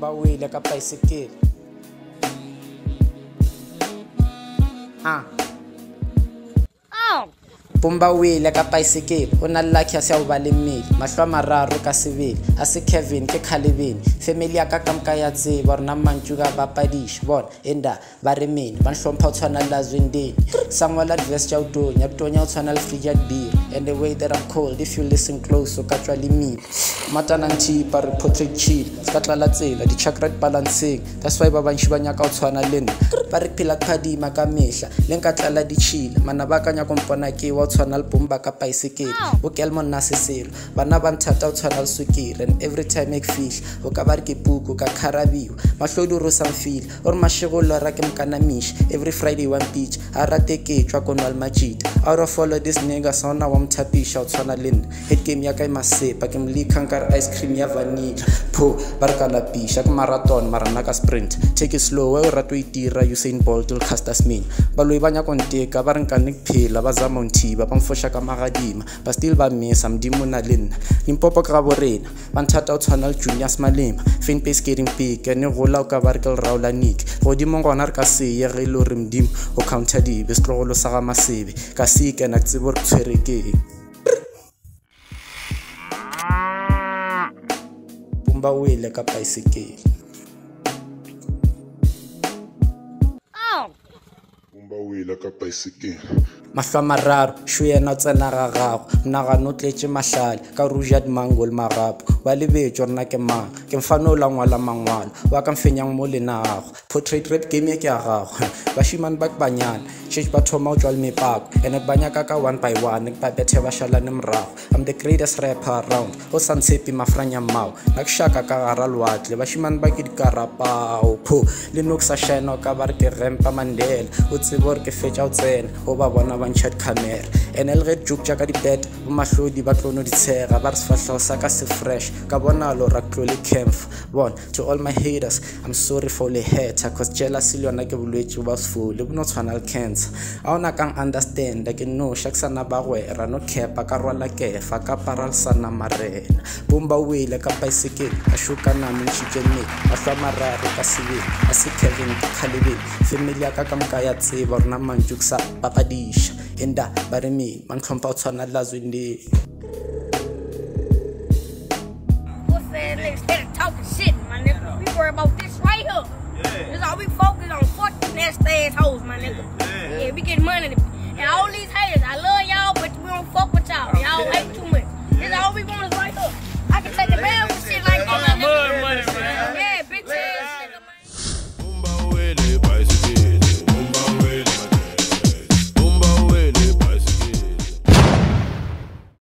Bomba wheel ka bicycle. Bomba wheel ka bicycle o na lucky a se o ba le mmele mahlo a mararo ka sebele a se Kevin ke Khalebeni family ya ka ka ya tseba rena mantšu ka bapadish bona enda ba re mene ba nhlompha o tshwana la zwendeni sangwala adverse tša utonya o tshwana le free beer and the way that I'm cold if you listen close o ka tswa le mmele matana nthipa re portrait chill ska tla la tsela di chakra balancing that's why ba bantši ba nyaka o tshwana le nna ba re phela khadima ka mehla le nka tla di chill mana ba ka nyaka mpona ke wa tshwana le bomba ka bicycle o kelmo nna seselo bana ba nthata o tshwana le sukiri and every time ek fish o ka ba re ke puku ka kharabiwa mahlodi o rosang feel or mashegolo ra ke mkanamish every Friday one beach a rate ke tswa konwa le majid out of all of this nigga sona wa mthapisha o tshwana le nna head game ya ka masepa ke mlikha nkare ice cream ya vanilla pho ba re ka lapisha ke marathon marana ka sprint take it slow we rato itira Usain Bolt will cast us mean baloi banya konteka ba re nkane kuphela ba zama nthiba ba mfosha ka magadima ba still ba mesa mdimo na le nna impopo ka borena ba nthata o tshwana le Junior Smalema fan base getting big and gola o ka ba re ke raula nick godimo gona re ka se ye ge le re mdimo o counter di be stlogolo sa ga masebe ka se ke na tsebo re tshwerekeng bomba wheel ka bicycle bomba wheel ka bicycle mahlo a mararo sho yena o tsena ga gago monagano o tletse mahlale ka ruja dimango le magapo ba lebetso rena ke mang ke mfano o la ngwala mangwalo wa ka mfenyang mo lena gago portrait rap game ke ya gago bashimane ba ke banyana church ba thoma o tswa le mepako ene ke banyaka ka one by one ke ba bethe ba shalane morago I'm the greatest rapper around o sa ntshepi mafranya mmao na ke shaka ka gara lwatle bashimane ba ke dikarapao pho le no ke sa shine ka ba re ke rempa Mandela o tsebe gore ke fetša o tsena o ba bona ba ntšha camera ene le ge juk tša ka dibet bo mahlodi ba tlono di tshega ba re sefahlego sa ka se fresh ka bonalo ra tlole camp bon to all my haters I'm sorry for the hater cause jealousy le yona ke bolwetši ba sefole bo no tshwana le cancer a ona kang understand ke no shaksana ba gwera no kepa ka rwala kefa ka paral sana marena bomba wheel ka bicycle a shuka na mntšhitše mme a hlwa mararo ka sebele a se Kevin Khalebeni family ya ka ka mka ya tseba rena mantšu ke sa papadisha enda ba re mene ba ntlhompha o tshwana la zwendeni Instead of talking shit, my nigga, we worry about this right here. Yeah. This all we focus on. Fuck these nasty ass hoes, my nigga. Yeah, we get money. And all these haters, I love y'all, but we don't fuck with y'all. Y'all hate too much. This all we want is right here. I can take a bath with shit like that. All that mud money, man. Yeah, bitch ass nigga, man. Bomba wheel